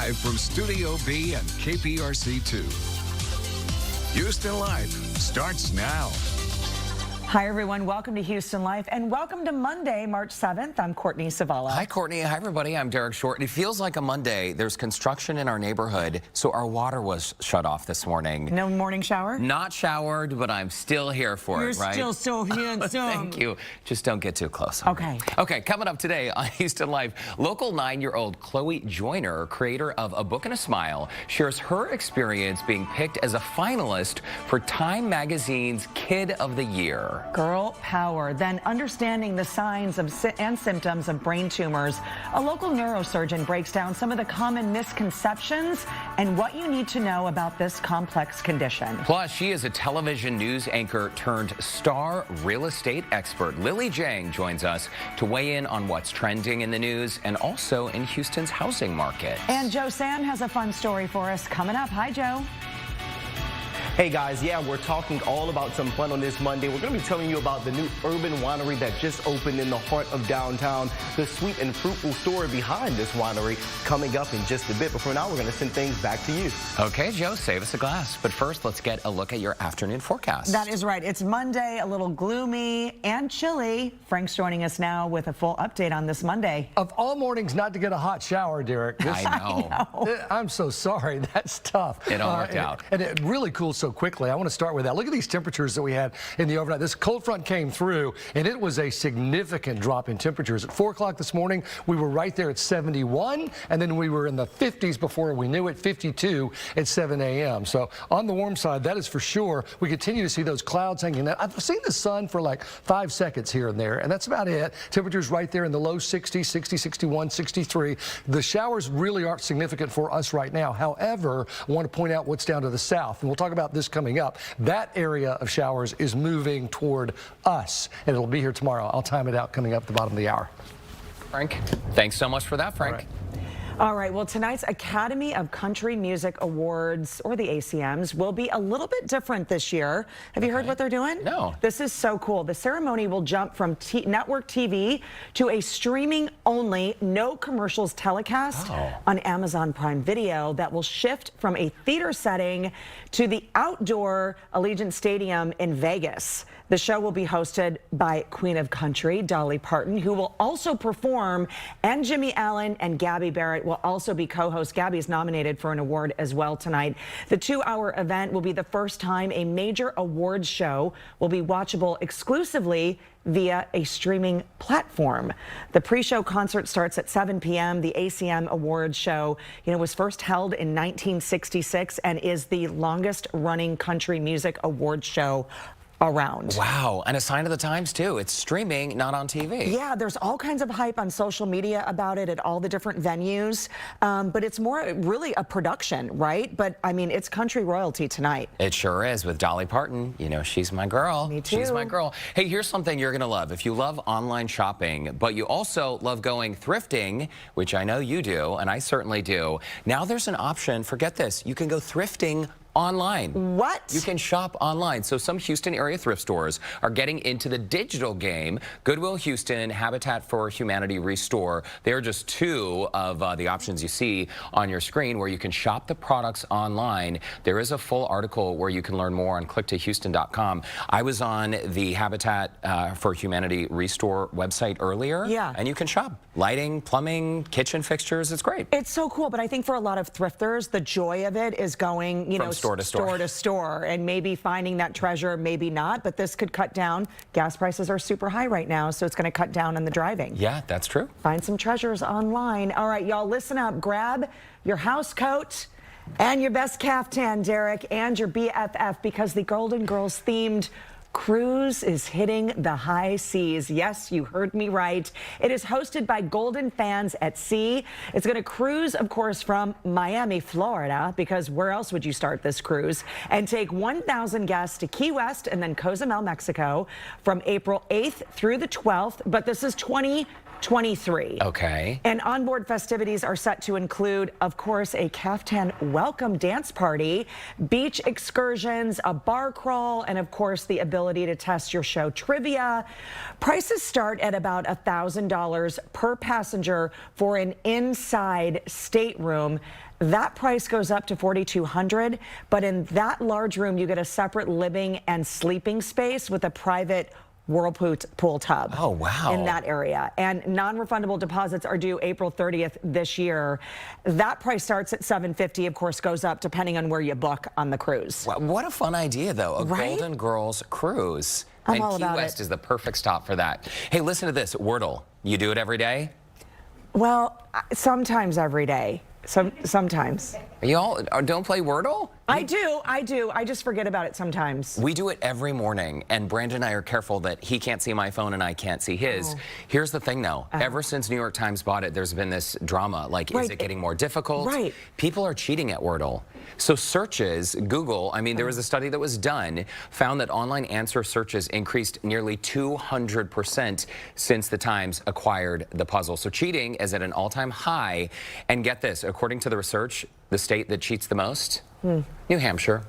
Live from Studio B and KPRC2. Houston Life starts now. Hi, everyone. Welcome to Houston Life, and welcome to Monday, March 7th. I'm Courtney Savala. Hi, Courtney. Hi, everybody. I'm Derek Short. It feels like a Monday. There's construction in our neighborhood, so our water was shut off this morning. No morning shower? Not showered, but I'm still here for it, right? You're still so handsome. Thank you. Just don't get too close. Okay. Okay, coming up today on Houston Life, local 9-year-old Chloe Joyner, creator of A Book and a Smile, shares her experience being picked as a finalist for Time Magazine's Kid of the Year. Girl power. Then understanding the signs and symptoms of brain tumors. A local neurosurgeon breaks down some of the common misconceptions and what you need to know about this complex condition. Plus, she is a television news anchor turned star real estate expert. Lily Jang joins us to weigh in on what's trending in the news and also in Houston's housing market. And Joe Sam has a fun story for us coming up. Hi, Joe. Hey guys, yeah, we're talking all about some fun on this Monday. We're going to be telling you about the new urban winery that just opened in the heart of downtown, the sweet and fruitful story behind this winery coming up in just a bit. But for now, we're going to send things back to you. Okay, Joe, save us a glass. But first, let's get a look at your afternoon forecast. That is right. It's Monday, a little gloomy and chilly. Frank's joining us now with a full update on this Monday. Of all mornings not to get a hot shower, Derek. I know. I'm so sorry. That's tough. It all worked out. And it really cooled so quickly. I want to start with that. Look at these temperatures that we had in the overnight. This cold front came through, and it was a significant drop in temperatures. At 4 o'clock this morning, we were right there at 71, and then we were in the 50s before we knew it, 52 at 7 a.m. So on the warm side, that is for sure. We continue to see those clouds hanging out. I've seen the sun for like 5 seconds here and there, and that's about it. Temperatures right there in the low 60s, 60, 61, 63. The showers really aren't significant for us right now. However, I want to point out what's down to the south, and we'll talk about this coming up. That area of showers is moving toward us, and it'll be here tomorrow. I'll time it out coming up at the bottom of the hour. Frank, thanks so much for that, Frank. All right, well, tonight's Academy of Country Music Awards, or the ACMs, will be a little bit different this year. Have you heard what they're doing? No. This is so cool. The ceremony will jump from network TV to a streaming-only, no commercials telecast on Amazon Prime Video that will shift from a theater setting to the outdoor Allegiant Stadium in Vegas. The show will be hosted by Queen of Country, Dolly Parton, who will also perform, and Jimmy Allen and Gabby Barrett will also be co-hosts. Gabby's nominated for an award as well tonight. The 2-hour event will be the first time a major awards show will be watchable exclusively via a streaming platform. The pre-show concert starts at 7 p.m. The ACM Awards show, was first held in 1966 and is the longest running country music awards show around. Wow, and a sign of the times too. It's streaming, not on TV. Yeah, there's all kinds of hype on social media about it at all the different venues, but it's more really a production, right? But I mean, it's country royalty tonight. It sure is with Dolly Parton. She's my girl. Me too. She's my girl. Hey, here's something you're gonna love. If you love online shopping, but you also love going thrifting, which I know you do, and I certainly do, now there's an option. Forget this. You can go thrifting online. What? You can shop online. So some Houston area thrift stores are getting into the digital game. Goodwill Houston, Habitat for Humanity Restore. They're just two of the options you see on your screen where you can shop the products online. There is a full article where you can learn more on clicktohouston.com. I was on the Habitat for Humanity Restore website earlier. Yeah. And you can shop lighting, plumbing, kitchen fixtures. It's great. It's so cool, but I think for a lot of thrifters, the joy of it is going, From store to store, and maybe finding that treasure, maybe not, but this could cut down. Gas prices are super high right now, so it's going to cut down on the driving. Yeah, that's true. Find some treasures online. All right, y'all, listen up. Grab your house coat and your best caftan, Derek, and your BFF, because the Golden Girls themed cruise is hitting the high seas. Yes, you heard me right. It is hosted by Golden Fans at Sea. It's going to cruise, of course, from Miami, Florida, because where else would you start this cruise? And take 1,000 guests to Key West and then Cozumel, Mexico from April 8th through the 12th. But this is 2020 23. Okay. And onboard festivities are set to include, of course, a caftan welcome dance party, beach excursions, a bar crawl, and of course the ability to test your show trivia. Prices start at about $1,000 per passenger for an inside stateroom. That price goes up to $4,200, but in that large room you get a separate living and sleeping space with a private whirlpool tub. Oh, wow. In that area. And non-refundable deposits are due April 30th this year. That price starts at $750, of course, goes up depending on where you book on the cruise. What a fun idea, though. A Right? Golden Girls cruise. I'm and all Key about West it. is the perfect stop for that. Hey, listen to this. Wordle. You do it every day? Well, sometimes every day. Sometimes. You all don't play Wordle? I do. I just forget about it sometimes. We do it every morning, and Brandon and I are careful that he can't see my phone and I can't see his. Oh. Here's the thing, though. Ever since New York Times bought it, there's been this drama. Like, is it getting more difficult? Right. People are cheating at Wordle. So searches, Google, I mean, there was a study that was done, found that online answer searches increased nearly 200% since the Times acquired the puzzle. So cheating is at an all-time high. And get this, according to the research, the state that cheats the most? New Hampshire.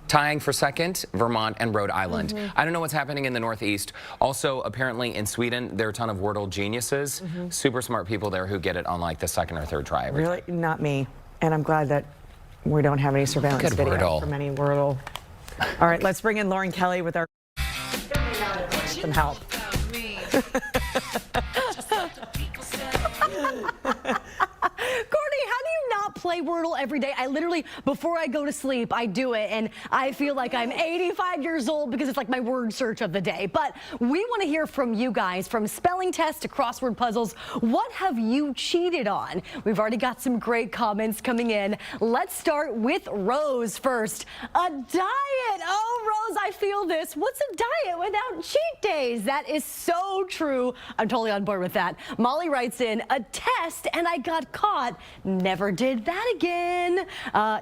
Tying for second, Vermont and Rhode Island. I don't know what's happening in the Northeast. Also, apparently in Sweden, there are a ton of Wordle geniuses, super smart people there who get it on like the second or third try every time. Really? Not me. And I'm glad that we don't have any surveillance Good video Wordle. from any Wordle. All right, let's bring in Lauren Kelly with our some help. Courtney, how do you not play Wordle every day? I literally, before I go to sleep, I do it, and I feel like I'm 85 years old because it's like my word search of the day. But we want to hear from you guys, from spelling tests to crossword puzzles. What have you cheated on? We've already got some great comments coming in. Let's start with Rose first. A diet. Oh, Rose, I feel this. What's a diet without cheat days? That is so true. I'm totally on board with that. Molly writes in, a test and I got caught. Never did that again.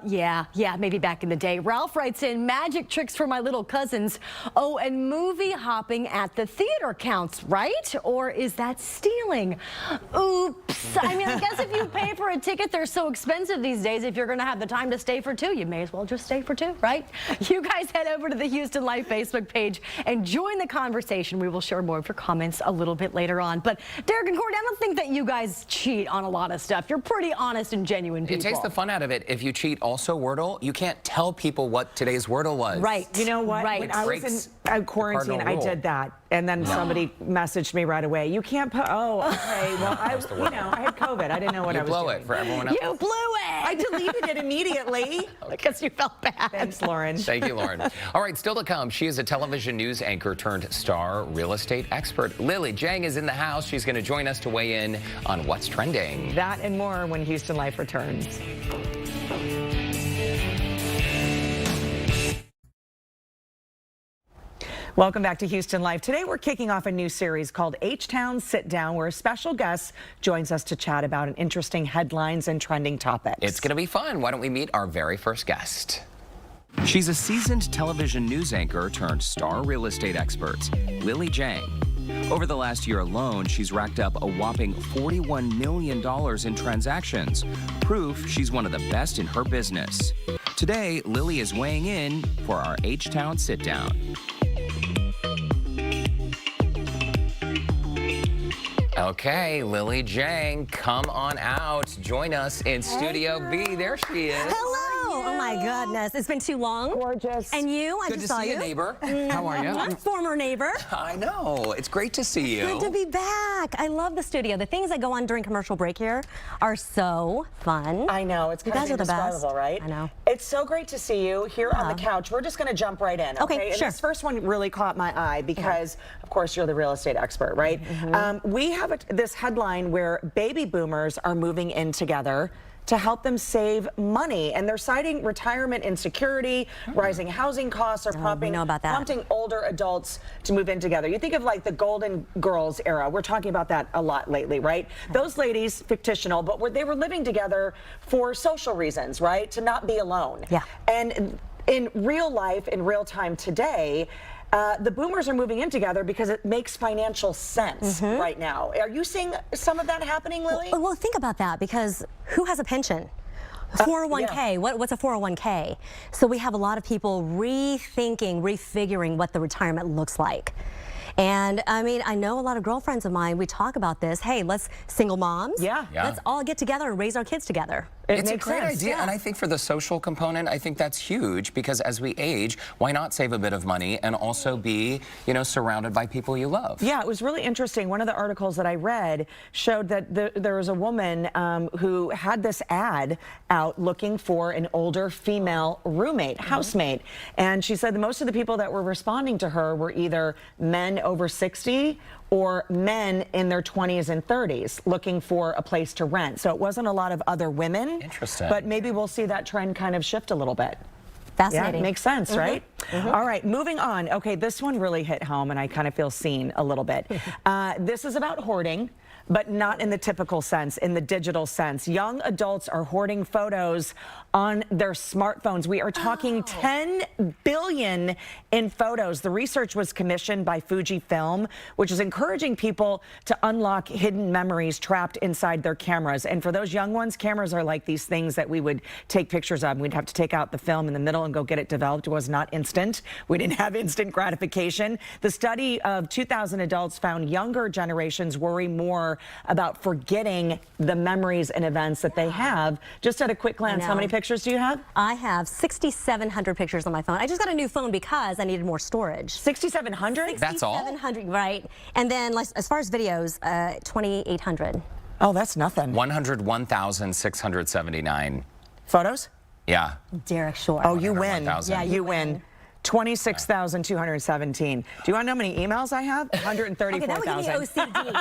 Yeah, maybe back in the day. Ralph writes in, magic tricks for my little cousins. Oh, and movie hopping at the theater counts, right? Or is that stealing? Oops. I mean, I guess if you pay for a ticket, they're so expensive these days. If you're going to have the time to stay for two, you may as well just stay for two, right? You guys head over to the Houston Life Facebook page and join the conversation. We will share more of your comments a little bit later on. But Derek and Courtney, I don't think that you guys cheat on a lot of stuff. You're pretty honest and genuine people. It takes the fun out of it. If you cheat also Wordle, you can't tell people what today's Wordle was. Right. You know what? Right. When I was in quarantine, cardinal I rule. did that. And then somebody messaged me right away. You can't put, oh, okay. Well, I had COVID. I didn't know what I was blow doing. it for everyone else. You blew it. I deleted it immediately. Because you felt bad. Thanks, Lauren. Thank you, Lauren. All right, still to come, she is a television news anchor turned star real estate expert. Lily Jang is in the house. She's going to join us to weigh in on what's trending. That and more when Houston Life returns. Welcome back to Houston Life. Today we're kicking off a new series called H-Town Sit Down, where a special guest joins us to chat about an interesting headlines and trending topics. It's going to be fun. Why don't we meet our very first guest? She's a seasoned television news anchor turned star real estate expert, Lily Jang. Over the last year alone, she's racked up a whopping $41 million in transactions, proof she's one of the best in her business. Today, Lily is weighing in for our H-Town Sit Down. Okay, Lily Jang, come on out. Join us in Studio B. There she is. Hello. Oh my goodness, it's been too long. Gorgeous. And you, I Good just to saw see you. you, neighbor. How are you? Former neighbor. I know. It's great to see you. Good to be back. I love the studio. The things that go on during commercial break here are so fun. I know, it's kind guys of are the best. indescribable, right? I know. It's so great to see you here on the couch. We're just going to jump right in, okay? Okay, And sure. this first one really caught my eye because, of course, you're the real estate expert, right? We have this headline where baby boomers are moving in together to help them save money, and they're citing retirement insecurity, rising housing costs are we know about that. prompting older adults to move in together. You think of like the Golden Girls era. We're talking about that a lot lately, right? Those ladies, fictional, but they were living together for social reasons, right? To not be alone. Yeah. And in real life, in real time today, the boomers are moving in together because it makes financial sense right now. Are you seeing some of that happening, Lily? Well, think about that, because who has a pension? 401k, what's a 401k? So we have a lot of people rethinking, refiguring what the retirement looks like. And I mean, I know a lot of girlfriends of mine, we talk about this. Hey, let's single moms. Let's all get together and raise our kids together. It's a great idea, and I think for the social component, I think that's huge, because as we age, why not save a bit of money and also be, you know, surrounded by people you love? Yeah, it was really interesting. One of the articles that I read showed that there was a woman who had this ad out looking for an older female roommate, housemate, and she said that most of the people that were responding to her were either men over 60 or men in their 20s and 30s looking for a place to rent. So it wasn't a lot of other women. Interesting. But maybe we'll see that trend kind of shift a little bit. Fascinating. Yeah, it makes sense, right? All right, moving on. Okay, this one really hit home, and I kind of feel seen a little bit. This is about hoarding, but not in the typical sense, in the digital sense. Young adults are hoarding photos on their smartphones. We are talking 10 billion in photos. The research was commissioned by Fujifilm, which is encouraging people to unlock hidden memories trapped inside their cameras. And for those young ones, cameras are like these things that we would take pictures of. We'd have to take out the film in the middle and go get it developed. It was not instant. We didn't have instant gratification. The study of 2,000 adults found younger generations worry more about forgetting the memories and events that they have. Just at a quick glance, how many pictures do you have? I have 6,700 pictures on my phone. I just got a new phone because I needed more storage. 6,700? That's all? 6,700, right. And then as far as videos, 2,800. Oh, that's nothing. 101,679. Photos? Yeah. Derek Shore. Oh, you win. 101,000. Yeah, You win. 26,217. Do you want to know how many emails I have? Okay, that would give me 134,000. OCD.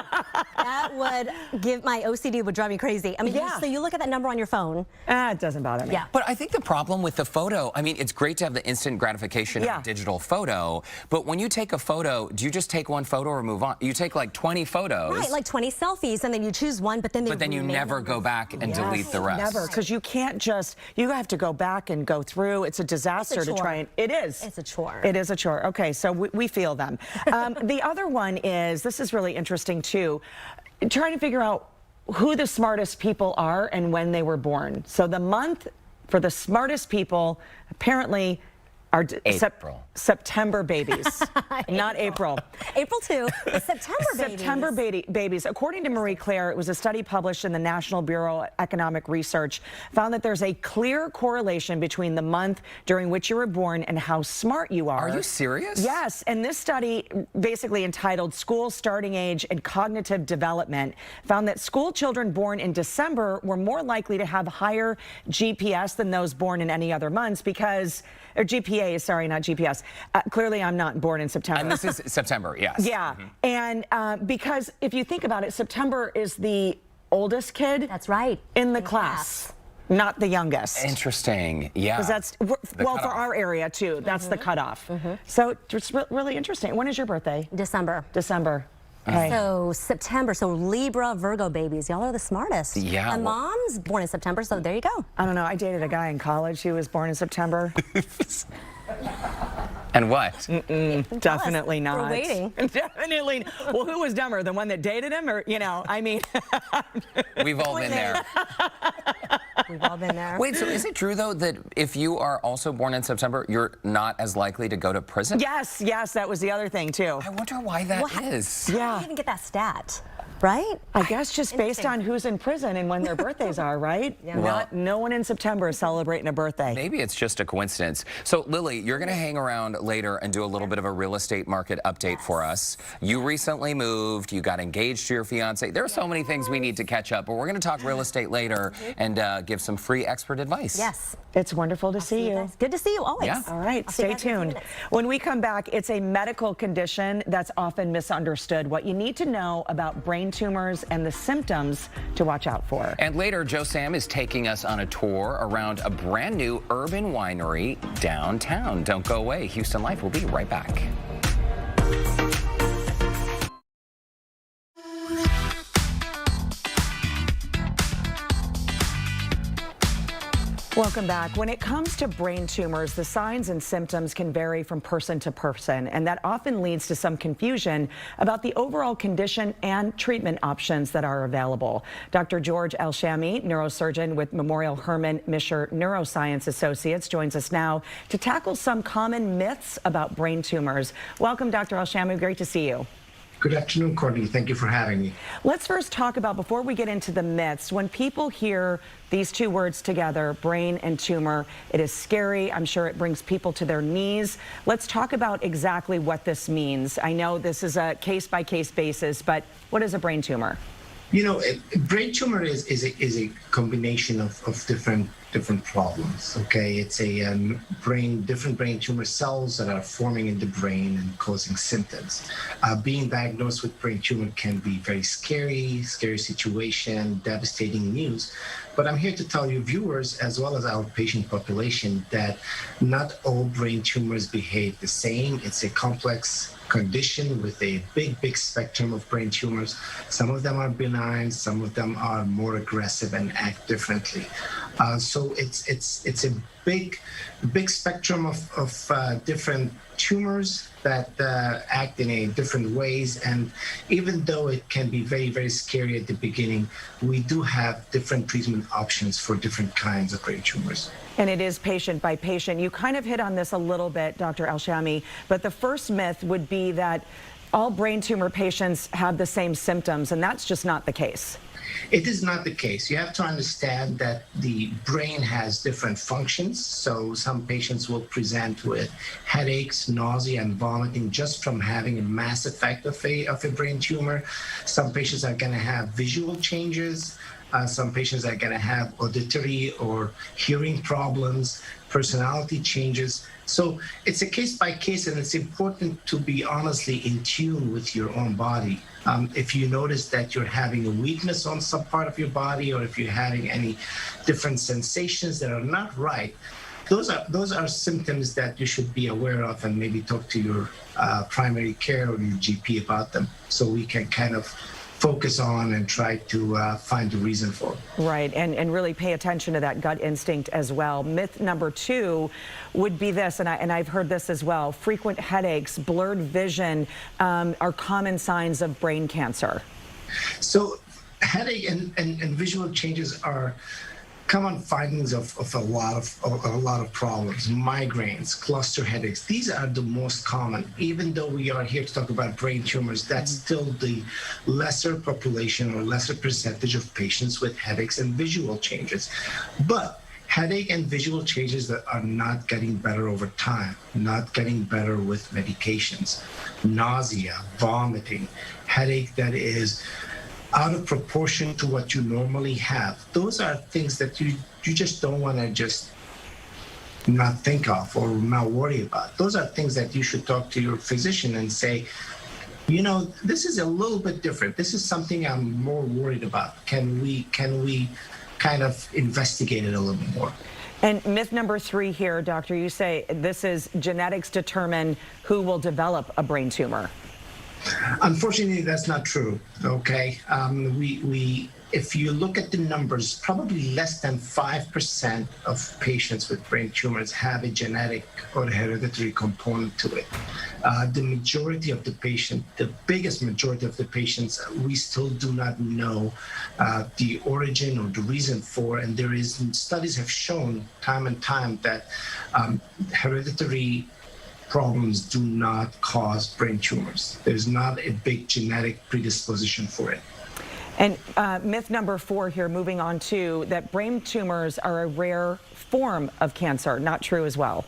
That would give my OCD would drive me crazy. I mean, so you look at that number on your phone. It doesn't bother me. Yeah. But I think the problem with the photo, I mean, it's great to have the instant gratification of a digital photo, but when you take a photo, do you just take one photo or move on? You take like 20 photos. Right, like 20 selfies, and then you choose one, but then you never go back and delete the rest. Never, because you can't just, you have to go back and go through. It's a disaster to try and, it is. It's a chore. It is a chore. Okay, so we feel them. The other one is, this is really interesting too, trying to figure out who the smartest people are and when they were born. So the month for the smartest people apparently are September babies, not April. April 2, September babies. September babies. According to Marie Claire, it was a study published in the National Bureau of Economic Research, found that there's a clear correlation between the month during which you were born and how smart you are. Are you serious? Yes, and this study, basically entitled School Starting Age and Cognitive Development, found that school children born in December were more likely to have higher GPS than those born in any other months because, or GPA, sorry, not GPS. Clearly, I'm not born in September. And this is September, yes. Yeah, and because if you think about it, September is the oldest kid. That's right. In the class, not the youngest. Interesting, yeah. Because that's, well, for our area too, that's the cutoff. So it's really interesting. When is your birthday? December. December. Okay. So September, so Libra, Virgo babies, y'all are the smartest. Yeah. And mom's born in September, so there you go. I don't know, I dated a guy in college who was born in September. And what? Definitely not. We're waiting. Definitely. Well, who was dumber, the one that dated him, or, you know, I mean. We've all been there. We've all been there. Wait, so is it true, though, that if you are also born in September, you're not as likely to go to prison? Yes, that was the other thing, too. I wonder why that is. How do you even get that stat? Right? I guess just based on who's in prison and when their birthdays are, right? Well, no one in September is celebrating a birthday. Maybe it's just a coincidence. So, Lily, you're going to hang around later and do a little bit of a real estate market update for us. You recently moved. You got engaged to your fiance. There are so many things we need to catch up, but we're going to talk real estate later and give some free expert advice. Yes. It's wonderful to see you. Good to see you always. Yeah. All right, stay tuned. When we come back, it's a medical condition that's often misunderstood. What you need to know about brain tumors and the symptoms to watch out for. And later, Joe Sam is taking us on a tour around a brand new urban winery downtown. Don't go away. Houston Life will be right back. Welcome back. When it comes to brain tumors, the signs and symptoms can vary from person to person, and that often leads to some confusion about the overall condition and treatment options that are available. Dr. George El-Shami, neurosurgeon with Memorial Herman Misher Neuroscience Associates, joins us now to tackle some common myths about brain tumors. Welcome, Dr. El-Shami. Great to see you. Good afternoon, Courtney. Thank you for having me. Let's first talk about, before we get into the myths, when people hear these two words together, brain and tumor, it is scary. I'm sure it brings people to their knees. Let's talk about exactly what this means. I know this is a case-by-case basis, but what is a brain tumor? You know, brain tumor is a combination of different problems. Okay, it's a different brain tumor cells that are forming in the brain and causing symptoms. Being diagnosed with brain tumor can be very scary situation, devastating news. But I'm here to tell you, viewers, as well as our patient population, that not all brain tumors behave the same. It's a complex condition with a big spectrum of brain tumors. Some of them are benign, some of them are more aggressive and act differently. So it's a big spectrum of different tumors that act in different ways. And even though it can be very scary at the beginning, we do have different treatment options for different kinds of brain tumors. And it is patient by patient. You kind of hit on this a little bit, Dr. El-Shami, but the first myth would be that all brain tumor patients have the same symptoms, and that's just not the case. It is not the case. You have to understand that the brain has different functions. So some patients will present with headaches, nausea, and vomiting just from having a mass effect of a brain tumor. Some patients are going to have visual changes. Some patients are going to have auditory or hearing problems, personality changes. So it's a case by case, and it's important to be honestly in tune with your own body. If you notice that you're having a weakness on some part of your body, or if you're having any different sensations that are not right, those are symptoms that you should be aware of and maybe talk to your primary care or your GP about them, so we can kind of focus on and try to find the reason for it. Right, and really pay attention to that gut instinct as well. Myth number 2 would be this, and I've heard this as well: frequent headaches, blurred vision are common signs of brain cancer. So headache and visual changes are common findings of a lot of problems. Migraines, cluster headaches, these are the most common. Even though we are here to talk about brain tumors, that's still the lesser population or lesser percentage of patients with headaches and visual changes. But headache and visual changes that are not getting better over time, not getting better with medications. Nausea, vomiting, headache that is out of proportion to what you normally have. Those are things that you just don't want to just not think of or not worry about. Those are things that you should talk to your physician and say, you know, this is a little bit different. This is something I'm more worried about. Can we kind of investigate it a little bit more? And myth number 3 here, doctor, you say this is genetics determine who will develop a brain tumor. Unfortunately, that's not true. Okay, if you look at the numbers, probably less than 5% of patients with brain tumors have a genetic or hereditary component to it. The majority of the patient, the biggest majority of the patients, we still do not know the origin or the reason for, and studies have shown time and time that hereditary problems do not cause brain tumors. There's not a big genetic predisposition for it. And myth number 4 here, moving on to that brain tumors are a rare form of cancer. Not true as well.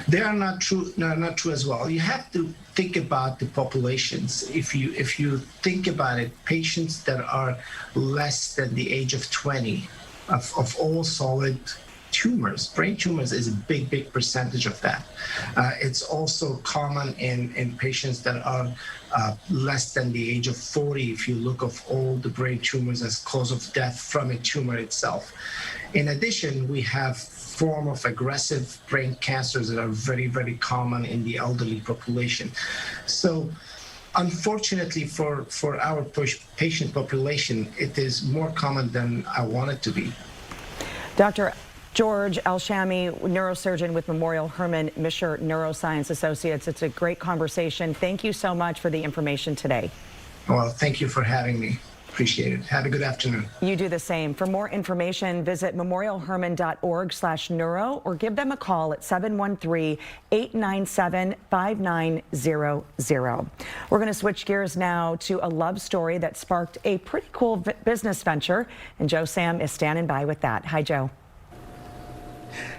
They are not true. No, not true as well. You have to think about the populations. If you think about it, patients that are less than the age of 20 of all solid tumors, brain tumors is a big percentage of that. It's also common in patients that are less than the age of 40, if you look of all the brain tumors as cause of death from a tumor itself. In addition, we have form of aggressive brain cancers that are very common in the elderly population. So unfortunately for our patient population, it is more common than I want it to be. Dr. George Elshami, neurosurgeon with Memorial Hermann Mischer Neuroscience Associates. It's a great conversation. Thank you so much for the information today. Well, thank you for having me. Appreciate it. Have a good afternoon. You do the same. For more information, visit memorialhermann.org/neuro or give them a call at 713-897-5900. We're going to switch gears now to a love story that sparked a pretty cool business venture, and Joe Sam is standing by with that. Hi, Joe.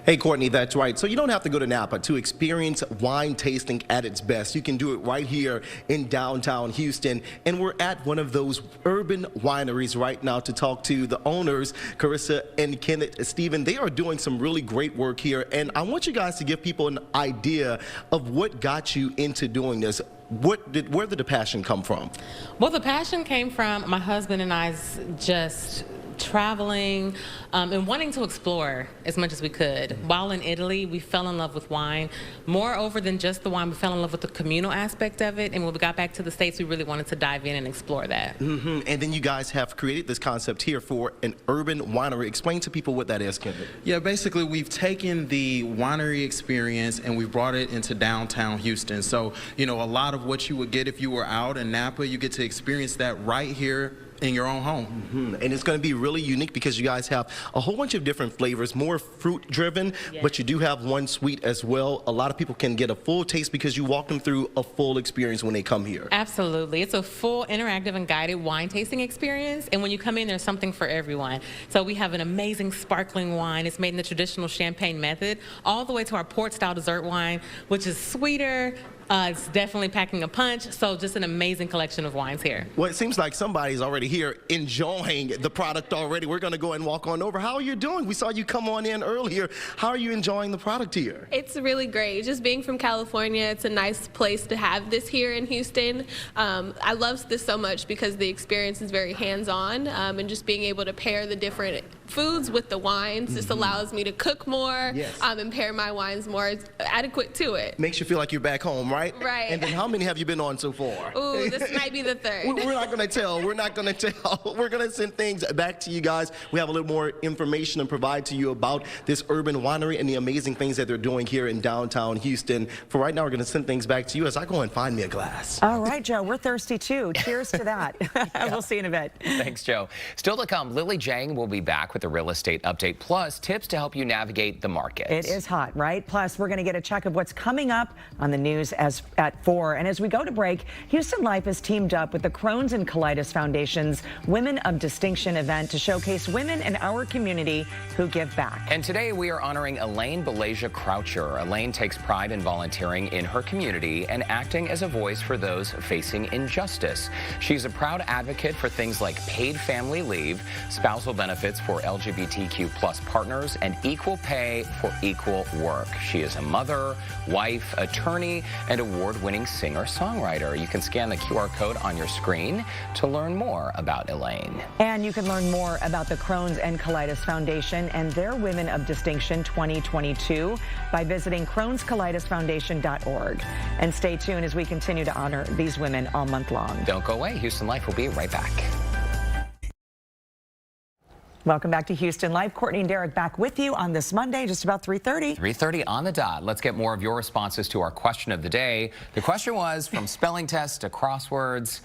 Hey, Courtney, that's right. So you don't have to go to Napa to experience wine tasting at its best. You can do it right here in downtown Houston. And we're at one of those urban wineries right now to talk to the owners, Carissa and Kenneth Stephen. They are doing some really great work here. And I want you guys to give people an idea of what got you into doing this. Where did the passion come from? Well, the passion came from my husband and I's just traveling and wanting to explore as much as we could. While in Italy, we fell in love with wine. Moreover than just the wine, we fell in love with the communal aspect of it. And when we got back to the States, we really wanted to dive in and explore that. And then you guys have created this concept here for an urban winery. Explain to people what that is, Kevin. Yeah, basically, we've taken the winery experience and we've brought it into downtown Houston. So, you know, a lot of what you would get if you were out in Napa, you get to experience that right here in your own home. And it's going to be really unique because you guys have a whole bunch of different flavors, more fruit driven, but you do have one sweet as well. A lot of people can get a full taste because you walk them through a full experience when they come here. Absolutely. It's a full interactive and guided wine tasting experience. And when you come in, there's something for everyone. So we have an amazing sparkling wine. It's made in the traditional champagne method, all the way to our port style dessert wine, which is sweeter. It's definitely packing a punch, so just an amazing collection of wines here. Well, it seems like somebody's already here enjoying the product already. We're going to go and walk on over. How are you doing? We saw you come on in earlier. How are you enjoying the product here? It's really great. Just being from California, it's a nice place to have this here in Houston. I love this so much because the experience is very hands-on, and just being able to pair the different foods with the wines just allows me to cook more and pair my wines more adequate to it. Makes you feel like you're back home, right? Right. And then how many have you been on so far? Ooh, this might be the third. We're not going to tell. We're not going to tell. We're going to send things back to you guys. We have a little more information and provide to you about this urban winery and the amazing things that they're doing here in downtown Houston. For right now, we're going to send things back to you as I go and find me a glass. All right, Joe, we're thirsty too. Cheers to that. We'll see you in a bit. Thanks, Joe. Still to come, Lily Jang will be back with a real estate update, plus tips to help you navigate the market. It is hot, right? Plus, we're going to get a check of what's coming up on the news at 4. And as we go to break, Houston Life has teamed up with the Crohn's and Colitis Foundation's Women of Distinction event to showcase women in our community who give back. And today we are honoring Elaine Belasia Croucher. Elaine takes pride in volunteering in her community and acting as a voice for those facing injustice. She's a proud advocate for things like paid family leave, spousal benefits for LGBTQ+ partners, and equal pay for equal work. She is a mother, wife, attorney, and award-winning singer-songwriter. You can scan the QR code on your screen to learn more about Elaine. And you can learn more about the Crohn's and Colitis Foundation and their Women of Distinction 2022 by visiting crohnscolitisfoundation.org. And stay tuned as we continue to honor these women all month long. Don't go away. Houston Life will be right back. Welcome back to Houston Live. Courtney and Derek back with you on this Monday, just about 3:30. 3:30 on the dot. Let's get more of your responses to our question of the day. The question was, from spelling tests to crosswords,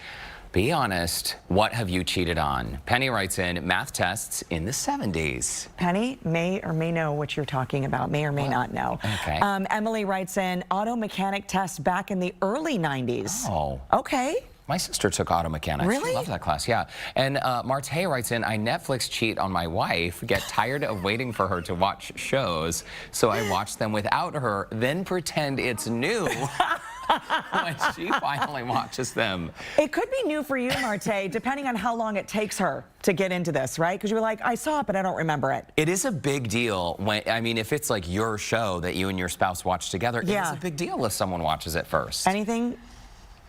be honest, what have you cheated on? Penny writes in, math tests in the 70s. Penny may or may know what you're talking about, may or may not know. Okay. Emily writes in, auto mechanic tests back in the early 90s. Oh. Okay. My sister took auto mechanics. Really? She loved that class, yeah. And Marte writes in, I Netflix cheat on my wife, get tired of waiting for her to watch shows, so I watch them without her, then pretend it's new when she finally watches them. It could be new for you, Marte, depending on how long it takes her to get into this, right? Because you're like, I saw it, but I don't remember it. It is a big deal when, I mean, if it's like your show that you and your spouse watch together, it is a big deal if someone watches it first. Anything?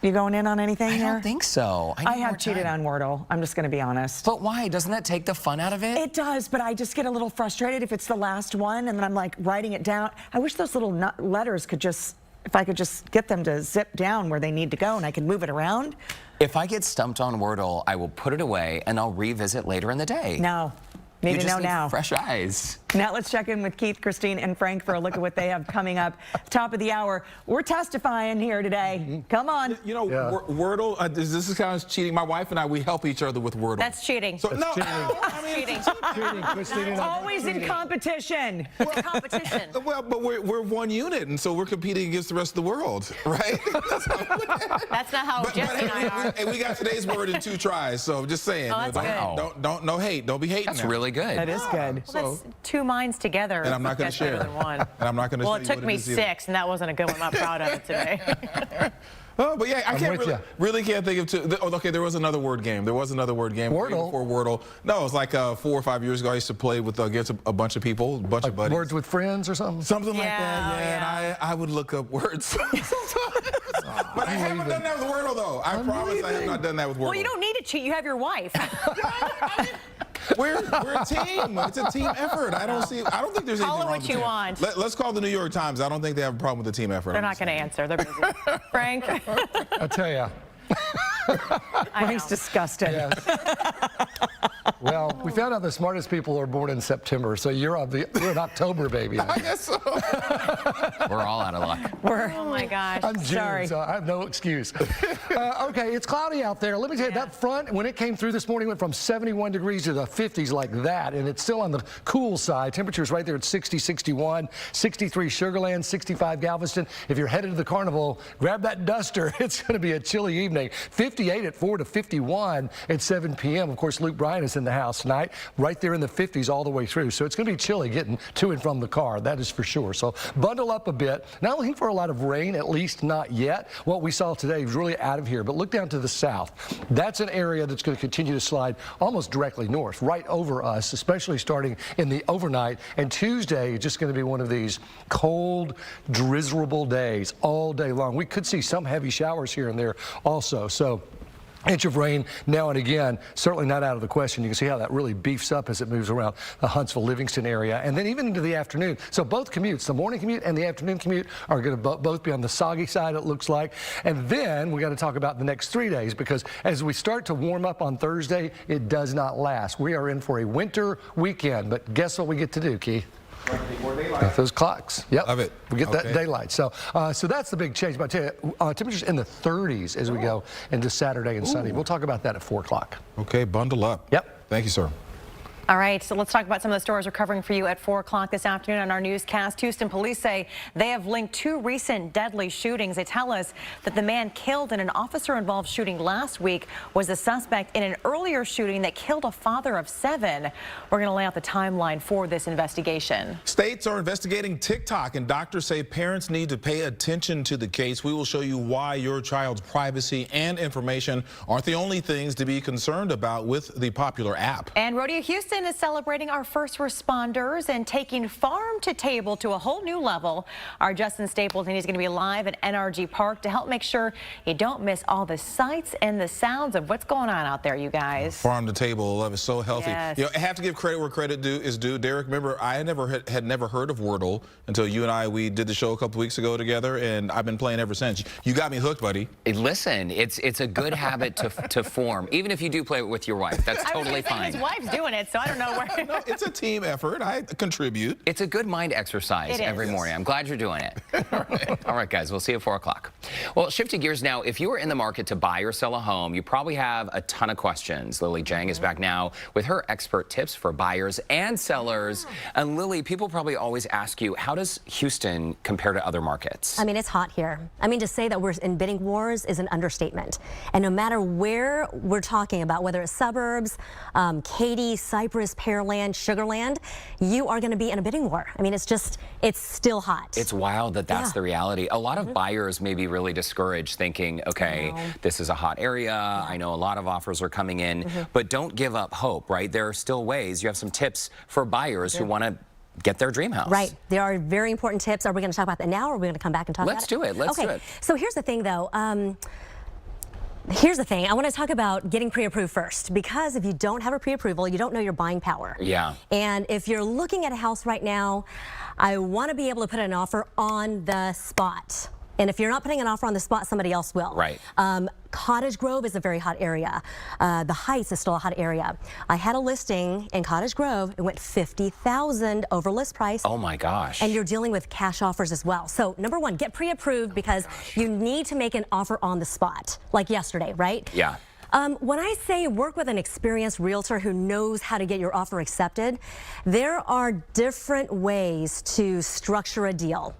You going in on anything here? I don't think so. I have cheated on Wordle. I'm just going to be honest. But why? Doesn't that take the fun out of it? It does, but I just get a little frustrated if it's the last one and then I'm like writing it down. I wish those little letters could just, if I could just get them to zip down where they need to go and I can move it around. If I get stumped on Wordle, I will put it away and I'll revisit later in the day. No. Need You to just know need now. fresh eyes. Now let's check in with Keith, Christine, and Frank for a look at what they have coming up. Top of the hour. We're testifying here today. Come on. You know, Wordle, this is kind of cheating. My wife and I, we help each other with Wordle. That's cheating. So, no, cheating. I mean, Cheating. Cheating, Christine. It's always in competition. It's a competition. well, but we're one unit, and so we're competing against the rest of the world, right? That's not how Jesse and I are. And we got today's word in 2 tries, so I'm just saying. Oh, that's good. Don't no hate. Don't be hating. That's now. really good. That is good. Well, that's 2 minds together. And I'm not going to share. Than one. And I'm not going to. Well, it took me 6, and that wasn't a good one. I'm not proud of it today. Oh, but yeah, I can't really can't think of 2. Okay, there was another word game. There was another word game. Wordle. Before Wordle. No, it was like 4 or 5 years ago. I used to play with against a bunch of people, a bunch of buddies. Words with friends or something? Something like that. Yeah, and I would look up words sometimes. But I haven't done that with Wordle, though. I promise I have not done that with Wordle. Well, you don't need to cheat. You have your wife. We're a team. It's a team effort. I don't think there's anything Call it wrong what with you team. want. Let's call the New York Times. I don't think they have a problem with the team effort. They're not going to answer. They're busy. Frank? I tell you. Frank's disgusted. Well, we found out the smartest people are born in September, so you're an October baby. I guess so. We're all out of luck. Oh, my gosh. I'm June, Sorry. so I have no excuse. Okay, it's cloudy out there. Let me tell you, that front, when it came through this morning, went from 71 degrees to the 50s like that, and it's still on the cool side. Temperatures right there at 60, 61, 63 Sugar Land, 65 Galveston. If you're headed to the carnival, grab that duster. It's going to be a chilly evening. 58 at 4 to 51 at 7 p.m. Of course, Luke Bryan is in the house tonight, right there in the 50s all the way through. So it's going to be chilly getting to and from the car, that is for sure. So bundle up a bit. Not looking for a lot of rain, at least not yet. What we saw today was really out of here, but look down to the south. That's an area that's going to continue to slide almost directly north, right over us, especially starting in the overnight. And Tuesday is just going to be one of these cold, drizzleable days all day long. We could see some heavy showers here and there also. So inch of rain now and again, certainly not out of the question. You can see how that really beefs up as it moves around the Huntsville-Livingston area, and then even into the afternoon. So both commutes, the morning commute and the afternoon commute, are going to both be on the soggy side, it looks like. And then we got to talk about the next 3 days, because as we start to warm up on Thursday, it does not last. We are in for a winter weekend, but guess what we get to do, Keith? Got those clocks. Yep. Love it. We get that daylight. So so that's the big change. But I tell you, temperatures in the 30s as we go into Saturday and Sunday. We'll talk about that at 4 o'clock. Okay, bundle up. Yep. Thank you, sir. All right, so let's talk about some of the stories we're covering for you at 4 o'clock this afternoon on our newscast. Houston police say they have linked 2 recent deadly shootings. They tell us that the man killed in an officer-involved shooting last week was the suspect in an earlier shooting that killed a father of 7. We're going to lay out the timeline for this investigation. States are investigating TikTok, and doctors say parents need to pay attention to the case. We will show you why your child's privacy and information aren't the only things to be concerned about with the popular app. And Rodeo Houston is celebrating our first responders and taking farm to table to a whole new level. Our Justin Stapleton, he's going to be live at NRG Park to help make sure you don't miss all the sights and the sounds of what's going on out there, you guys. Farm to table, love is so healthy. Yes. You know, I have to give credit where credit is due. Derek, remember, I had never heard of Wordle until you and we did the show a couple weeks ago together, and I've been playing ever since. You got me hooked, buddy. Hey, listen, it's a good habit to form, even if you do play it with your wife. That's totally fine. His wife's doing it, so I don't know where. No, it's a team effort. I contribute. It's a good mind exercise every morning. I'm glad you're doing it. All right, guys, we'll see you at 4 o'clock. Well, shifting gears now, if you are in the market to buy or sell a home, you probably have a ton of questions. Lily Jang is back now with her expert tips for buyers and sellers. And Lily, people probably always ask you, how does Houston compare to other markets? I mean, it's hot here. I mean, to say that we're in bidding wars is an understatement. And no matter where we're talking about, whether it's suburbs, Katy, Cypress, Pearland, Sugarland, you are going to be in a bidding war. I mean, it's still hot. It's wild that that's the reality. A lot of buyers may be really discouraged thinking, okay, this is a hot area. I know a lot of offers are coming in, but don't give up hope, right? There are still ways. You have some tips for buyers who want to get their dream house. Right. There are very important tips. Are we going to talk about that now, or are we going to come back and talk about it? Let's do it. Let's do it. So here's the thing, though. Here's the thing. I want to talk about getting pre-approved first, because if you don't have a pre-approval, you don't know your buying power. Yeah. And if you're looking at a house right now, I want to be able to put an offer on the spot. And if you're not putting an offer on the spot, somebody else will. Right. Cottage Grove is a very hot area. The Heights is still a hot area. I had a listing in Cottage Grove. It went $50,000 over list price. Oh my gosh. And you're dealing with cash offers as well. So number one, get pre-approved because you need to make an offer on the spot, like yesterday, right? Yeah. When I say work with an experienced realtor who knows how to get your offer accepted, there are different ways to structure a deal.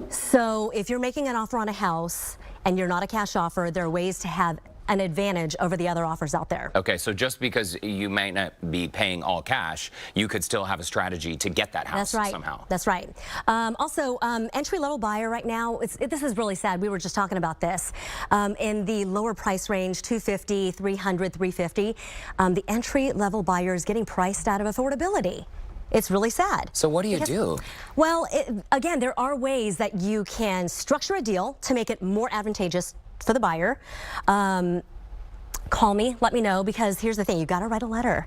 So if you're making an offer on a house and you're not a cash offer, there are ways to have an advantage over the other offers out there. Okay, so just because you might not be paying all cash, you could still have a strategy to get that house somehow. That's right. Also, entry-level buyer right now, this is really sad. We were just talking about this. In the lower price range, $250, $300, $350, the entry-level buyer is getting priced out of affordability. It's really sad. So what do you do? Well, again, there are ways that you can structure a deal to make it more advantageous for the buyer. Call me, let me know, because here's the thing, you gotta write a letter.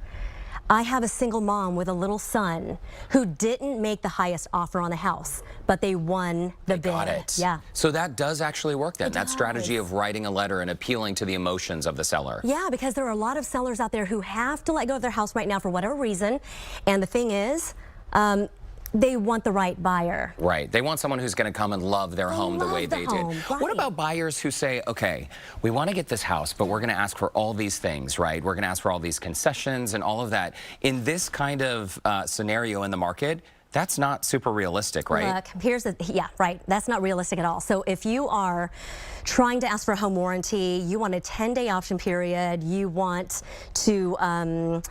I have a single mom with a little son who didn't make the highest offer on the house, but they won the bid. Got it. Yeah. So that does actually work then, that strategy of writing a letter and appealing to the emotions of the seller. Yeah, because there are a lot of sellers out there who have to let go of their house right now for whatever reason. And the thing is, they want the right buyer. Right. They want someone who's going to come and love their home the way they did. Right. What about buyers who say, okay, we want to get this house, but we're going to ask for all these things, right? We're going to ask for all these concessions and all of that. In this kind of scenario in the market, that's not super realistic, right? Look, here's the, yeah, right. That's not realistic at all. So if you are trying to ask for a home warranty, you want a 10-day option period, you want to,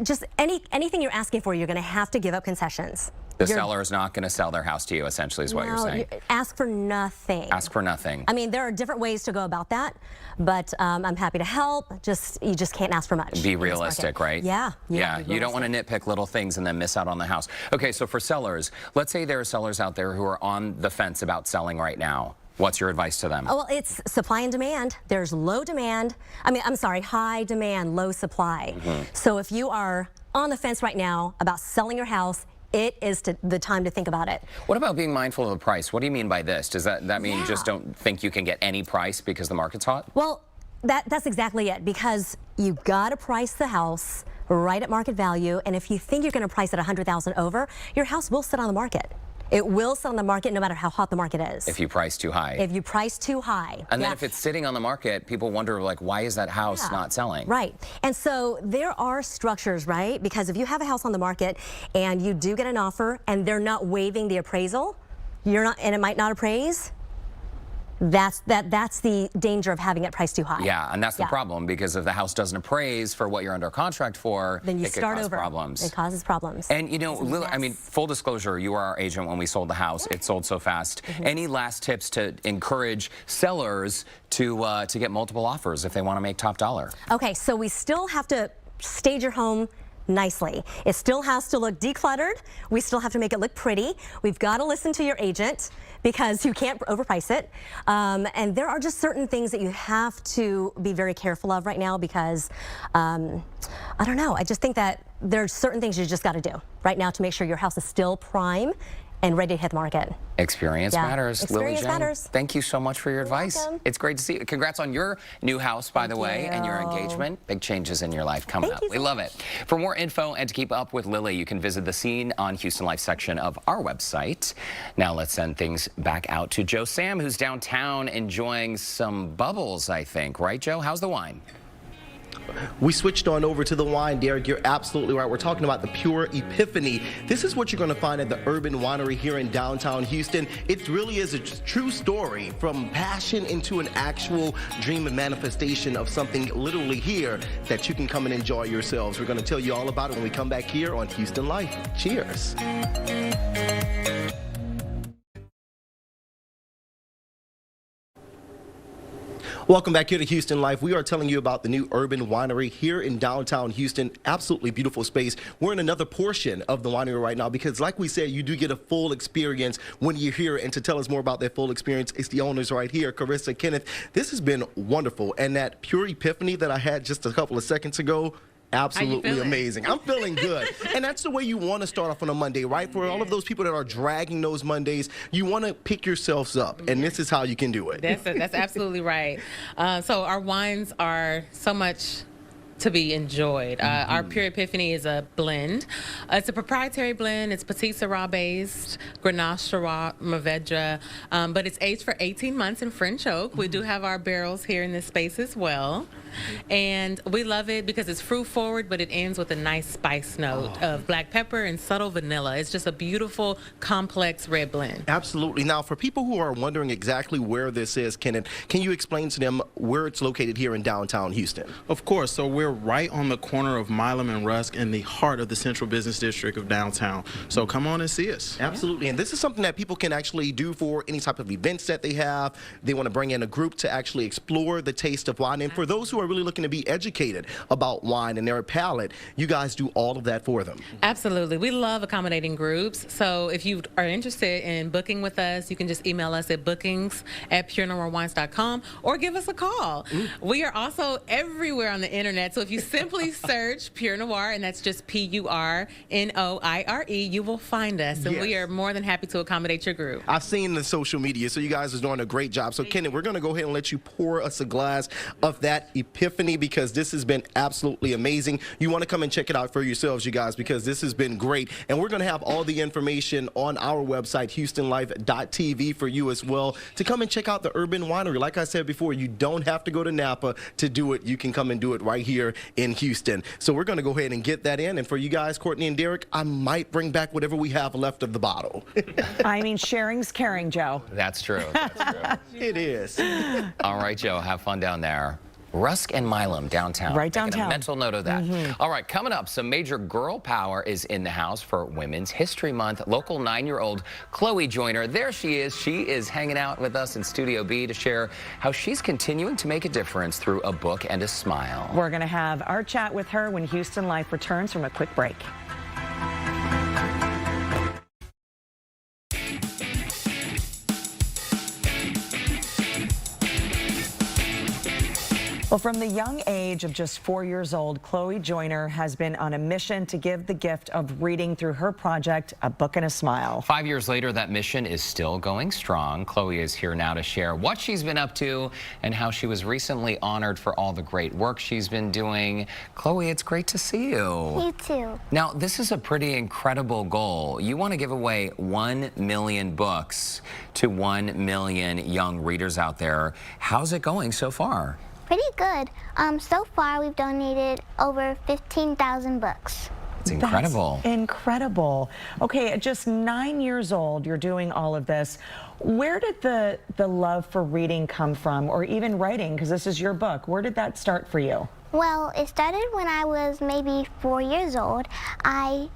just anything you're asking for, you're going to have to give up concessions. The seller is not going to sell their house to you, essentially, is what you're saying. Ask for nothing. Ask for nothing. I mean, there are different ways to go about that, but I'm happy to help. You just can't ask for much. Be realistic, right? Yeah. Yeah, you don't want to nitpick little things and then miss out on the house. Okay, so for sellers, let's say there are sellers out there who are on the fence about selling right now. What's your advice to them? Oh, well, it's supply and demand. There's low demand. I'm sorry, high demand, low supply. So if you are on the fence right now about selling your house, it is the time to think about it. What about being mindful of the price? What do you mean by this? Does that mean you just don't think you can get any price because the market's hot? Well, that's exactly it, because you got to price the house right at market value, and if you think you're going to price it $100,000 over, your house will sit on the market. It will sit on the market no matter how hot the market is. If you price too high. If you price too high. And then if it's sitting on the market, people wonder, like, why is that house not selling? Right. And so there are structures, right? Because if you have a house on the market and you do get an offer and they're not waiving the appraisal, and it might not appraise, that's the danger of having it priced too high. Yeah, and that's the problem, because if the house doesn't appraise for what you're under contract for, then you it could start cause over. problems. It causes problems. And you know, I mean, full disclosure, you were our agent when we sold the house. It sold so fast. Any last tips to encourage sellers to get multiple offers if they want to make top dollar? Okay, so we still have to stage your home nicely. It still has to look decluttered. We still have to make it look pretty. We've got to listen to your agent because you can't overprice it. And there are just certain things that you have to be very careful of right now because, I don't know, I just think that there's certain things you just got to do right now to make sure your house is still prime and ready to hit the market. Experience matters. Experience Lily Jane, matters. thank you so much for your advice. Welcome. It's great to see you. Congrats on your new house, by the way, and your engagement. Big changes in your life coming up. We love it. For more info and to keep up with Lily, you can visit the Scene on Houston Life section of our website. Now let's send things back out to Joe Sam, who's downtown enjoying some bubbles, I think. Right, Joe? How's the wine? We switched on over to the wine, Derek. You're absolutely right. We're talking about the Pure Epiphany. This is what you're going to find at the Urban Winery here in downtown Houston. It really is a true story, from passion into an actual dream and manifestation of something literally here that you can come and enjoy yourselves. We're going to tell you all about it when we come back here on Houston Life. Cheers. Welcome back here to Houston Life. We are telling you about the new Urban Winery here in downtown Houston. Absolutely beautiful space. We're in another portion of the winery right now because, like we said, you do get a full experience when you're here. And to tell us more about that full experience, it's the owners right here, Carissa, Kenneth. This has been wonderful. And that Pure Epiphany that I had just a couple of seconds ago, Absolutely amazing. I'm feeling good. And that's the way you want to start off on a Monday, right? For all of those people that are dragging those Mondays, you want to pick yourselves up, and this is how you can do it. That's absolutely right. So our wines are so much to be enjoyed. Our Pure Epiphany is a blend. It's a proprietary blend. It's Petit Syrah based, Grenache Syrah, Mourvedre, but it's aged for 18 months in French oak. We do have our barrels here in this space as well. And we love it because it's fruit forward, but it ends with a nice spice note of black pepper and subtle vanilla. It's just a beautiful, complex red blend. Absolutely. Now, for people who are wondering exactly where this is, Kenneth, can you explain to them where it's located here in downtown Houston? Of course. So we're right on the corner of Milam and Rusk in the heart of the Central Business District of downtown. So come on and see us. Absolutely. And this is something that people can actually do for any type of events that they have. They want to bring in a group to actually explore the taste of wine. And for those who are really looking to be educated about wine and their palate, you guys do all of that for them. Absolutely. We love accommodating groups. So if you are interested in booking with us, you can just email us at bookings@pureNoirewines.com or give us a call. We are also everywhere on the internet. So if you simply search Pure Noir, and that's just PURNOIRE, you will find us. And we are more than happy to accommodate your group. I've seen the social media, so you guys are doing a great job. So Kenneth, we're going to go ahead and let you pour us a glass of that Epiphany, because this has been absolutely amazing. You want to come and check it out for yourselves, you guys, because this has been great. And we're going to have all the information on our website, HoustonLife.tv, for you as well to come and check out the Urban Winery. Like I said before, you don't have to go to Napa to do it. You can come and do it right here in Houston. So we're going to go ahead and get that in. And for you guys, Courtney and Derek, I might bring back whatever we have left of the bottle. I mean, sharing's caring, Joe. That's true. That's true. It is. All right, Joe, have fun down there. Rusk and Milam downtown. Right downtown. Making a mental note of that. All right, coming up, some major girl power is in the house for Women's History Month. Local 9-year-old Chloe Joyner, there she is. She is hanging out with us in Studio B to share how she's continuing to make a difference through a book and a smile. We're going to have our chat with her when Houston Life returns from a quick break. Well, from the young age of just 4 years old, Chloe Joyner has been on a mission to give the gift of reading through her project, A Book and a Smile. 5 years later, that mission is still going strong. Chloe is here now to share what she's been up to and how she was recently honored for all the great work she's been doing. Chloe, it's great to see you. You too. Now, this is a pretty incredible goal. You want to give away 1 million books to 1 million young readers out there. How's it going so far? Pretty good. So far, we've donated over 15,000 books. It's incredible. That's incredible. Okay, at just 9 years old, you're doing all of this. Where did the love for reading come from, or even writing? Because this is your book. Where did that start for you? Well, it started when I was maybe 4 years old. I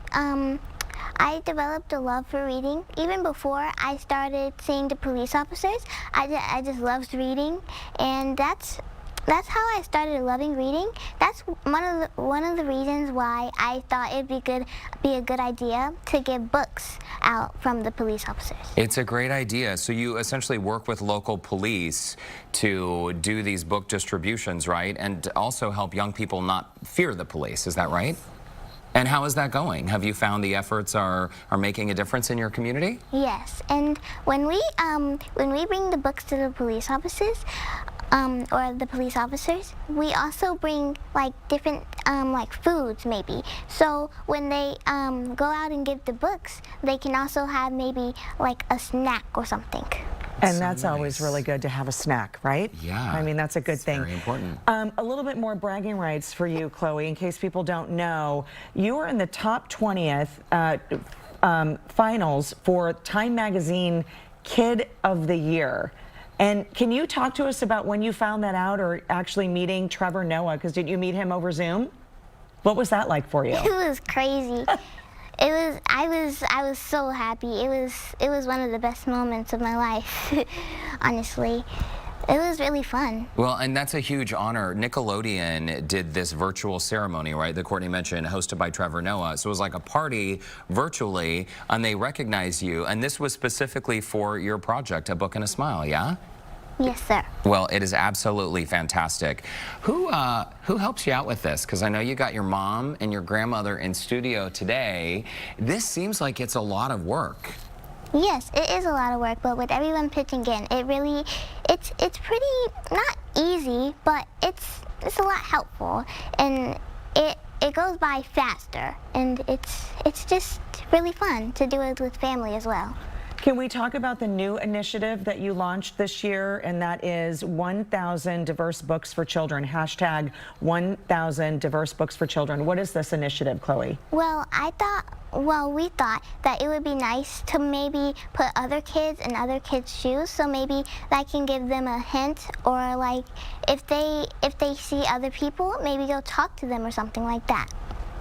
developed a love for reading. Even before I started seeing the police officers, I just loved reading, and that's how I started loving reading. That's one of the reasons why I thought it'd be a good idea to give books out from the police officers. It's a great idea. So you essentially work with local police to do these book distributions, right? And also help young people not fear the police. Is that right? And how is that going? Have you found the efforts are making a difference in your community? Yes, and when we bring the books to the police offices, or the police officers, we also bring like different like foods maybe. So when they go out and give the books, they can also have maybe like a snack or something. And that's always really good to have a snack, right? Yeah. I mean, that's a good thing. Very important. A little bit more bragging rights for you, Chloe, in case people don't know. You were in the top 20th finals for Time Magazine Kid of the Year. And can you talk to us about when you found that out, or actually meeting Trevor Noah? Because did you meet him over Zoom? What was that like for you? It was crazy. I was so happy. It was one of the best moments of my life, honestly. It was really fun. Well, and that's a huge honor. Nickelodeon did this virtual ceremony, right, that Courtney mentioned, hosted by Trevor Noah. So it was like a party virtually, and they recognized you. And this was specifically for your project, A Book and a Smile, yeah? Yes, sir. Well, it is absolutely fantastic. Who helps you out with this? Because I know you got your mom and your grandmother in studio today. This seems like it's a lot of work. Yes, it is a lot of work, but with everyone pitching in, it's pretty not easy, but it's a lot helpful, and it goes by faster, and it's just really fun to do it with family as well. Can we talk about the new initiative that you launched this year, and that is 1,000 diverse books for children, hashtag 1,000 diverse books for children. What is this initiative, Chloe? Well, we thought that it would be nice to maybe put other kids in other kids' shoes, so maybe that can give them a hint, or like if they see other people, maybe they'll talk to them or something like that.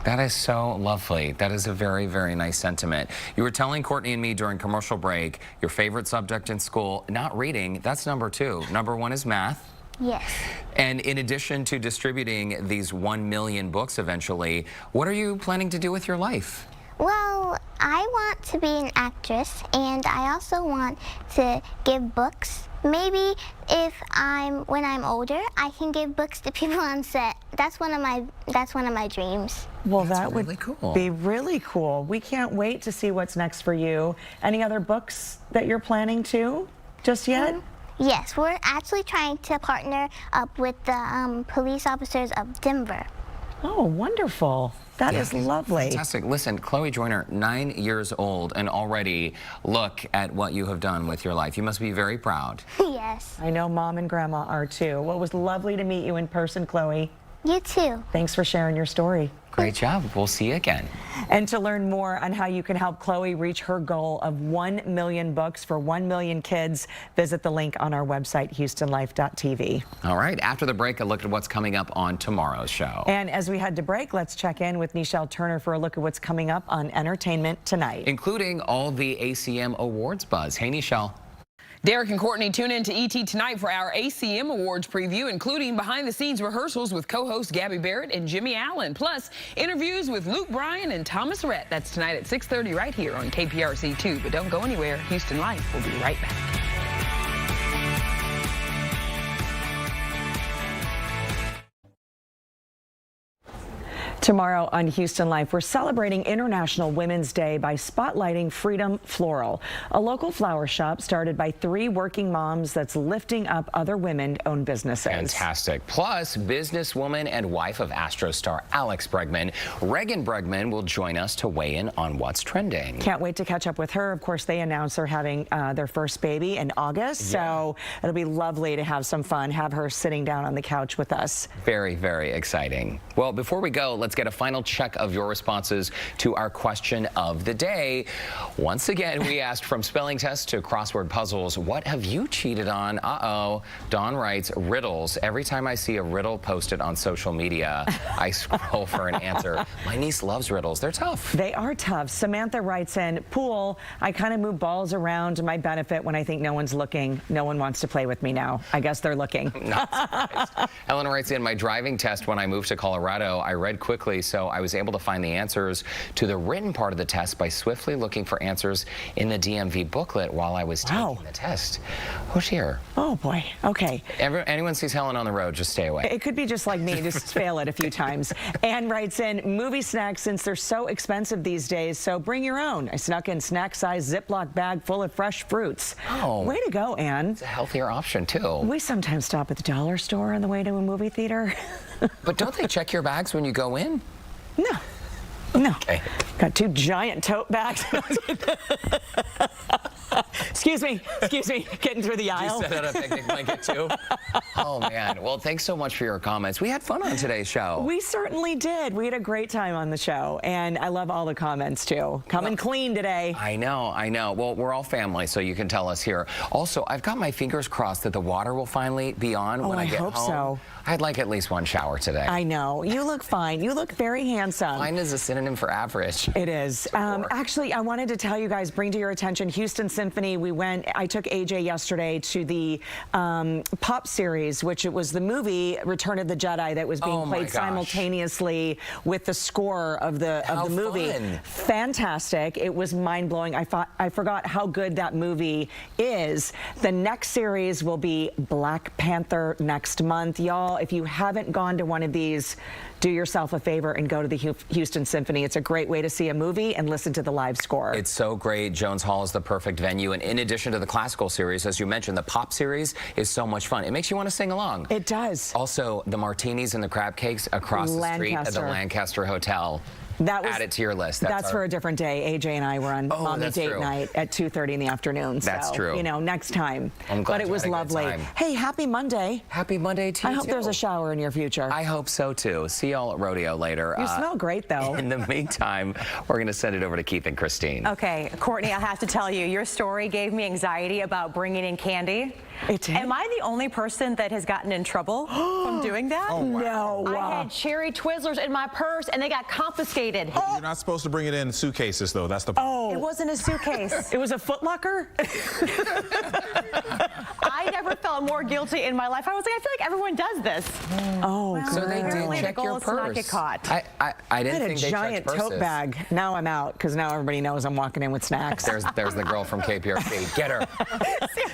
That is so lovely. That is a very, very nice sentiment. You were telling Courtney and me during commercial break, your favorite subject in school, not reading, that's number 2. Number 1 is math. Yes. And in addition to distributing these 1 million books eventually, what are you planning to do with your life? Well, I want to be an actress, and I also want to give books. Maybe when I'm older, I can give books to people on set. That's one of my dreams. Well, that really would cool. be really cool. We can't wait to see what's next for you. Any other books that you're planning to just yet? Yes, we're actually trying to partner up with the police officers of Denver. Oh, wonderful. That is lovely. Fantastic. Listen, Chloe Joyner, 9 years old, and already look at what you have done with your life. You must be very proud. Yes. I know Mom and Grandma are too. Well, it was lovely to meet you in person, Chloe. You too. Thanks for sharing your story. Great job. We'll see you again. And to learn more on how you can help Chloe reach her goal of 1 million books for 1 million kids, visit the link on our website, HoustonLife.tv. All right. After the break, a look at what's coming up on tomorrow's show. And as we head to break, let's check in with Nichelle Turner for a look at what's coming up on Entertainment Tonight, including all the ACM awards buzz. Hey, Nichelle. Derek and Courtney tune in to ET tonight for our ACM Awards preview, including behind-the-scenes rehearsals with co-hosts Gabby Barrett and Jimmy Allen, plus interviews with Luke Bryan and Thomas Rhett. That's tonight at 6:30 right here on KPRC2. But don't go anywhere. Houston Life will be right back. Tomorrow on Houston Life, we're celebrating International Women's Day by spotlighting Freedom Floral, a local flower shop started by 3 working moms that's lifting up other women-owned businesses. Fantastic. Plus, businesswoman and wife of Astros star Alex Bregman, Reagan Bregman, will join us to weigh in on what's trending. Can't wait to catch up with her. Of course, they announced they're having their first baby in August, so it'll be lovely to have some fun, have her sitting down on the couch with us. Very, very exciting. Well, before we go, let's get a final check of your responses to our question of the day. Once again, we asked from spelling tests to crossword puzzles, what have you cheated on? Uh-oh. Dawn writes, riddles. Every time I see a riddle posted on social media, I scroll for an answer. My niece loves riddles. They're tough. They are tough. Samantha writes in, pool. I kind of move balls around to my benefit when I think no one's looking. No one wants to play with me now. I guess they're looking. Not surprised. Ellen writes in, my driving test when I moved to Colorado, I read quickly, so I was able to find the answers to the written part of the test by swiftly looking for answers in the DMV booklet while I was taking the test. Who's here? Oh, boy. Okay. Anyone sees Helen on the road, just stay away. It could be just like me, just fail it a few times. Anne writes in, movie snacks, since they're so expensive these days, so bring your own. I snuck in snack-sized Ziploc bag full of fresh fruits. Oh. Way to go, Anne. It's a healthier option, too. We sometimes stop at the dollar store on the way to a movie theater. But don't they check your bags when you go in? No. No. Okay. Got 2 giant tote bags. Excuse me. Getting through the aisle. You set out a picnic blanket too? Oh, man. Well, thanks so much for your comments. We had fun on today's show. We certainly did. We had a great time on the show, and I love all the comments too. Coming clean today. I know. Well, we're all family, so you can tell us here. Also, I've got my fingers crossed that the water will finally be on when I get home. I hope so. I'd like at least one shower today. I know. You look fine. You look very handsome. Fine is a synonym for average. It is. Actually, I wanted to tell you guys, bring to your attention, Houston Symphony. I took AJ yesterday to the Pop series, which it was the movie Return of the Jedi that was being played simultaneously with the score of the movie. Fun. Fantastic. It was mind-blowing. I forgot how good that movie is. The next series will be Black Panther next month. Y'all, if you haven't gone to one of these, do yourself a favor and go to the Houston Symphony. It's a great way to see a movie and listen to the live score. It's so great. Jones Hall is the perfect venue. And in addition to the classical series, as you mentioned, the Pop series is so much fun. It makes you want to sing along. It does. Also, the martinis and the crab cakes across the street at the Lancaster Hotel. Add it to your list. That's for a different day. AJ and I were on mommy date night at 2:30 in the afternoon. That's true. You know, next time. I'm glad. But it was lovely. Hey, happy Monday. Happy Monday to you. I hope there's a shower in your future. I hope so too. See y'all at Rodeo later. You smell great though. In the meantime, we're going to send it over to Keith and Christine. Okay, Courtney, I have to tell you, your story gave me anxiety about bringing in candy. It did? Am I the only person that has gotten in trouble from doing that? Oh, wow. No. I had cherry Twizzlers in my purse and they got confiscated. You're not supposed to bring it in suitcases, though. That's the It wasn't a suitcase. It was a Foot Locker? I never felt more guilty in my life. I was like, I feel like everyone does this. Oh, well, so they apparently did check the goal your is to not purse. get caught. I didn't think they checked purses. I had a giant tote bag. Now I'm out because now everybody knows I'm walking in with snacks. There's the girl from KPRC. Get her.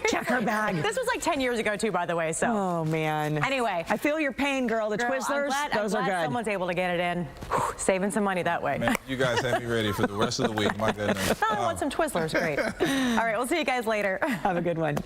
Check her bag. This was like 10 years ago too, by the way. So. Oh man. Anyway, I feel your pain, girl. The Twizzlers, those are good. Someone's able to get it in. Whew, saving some money that way. Man, you guys have me ready for the rest of the week. My goodness. I want some Twizzlers. Great. All right, we'll see you guys later. Have a good one.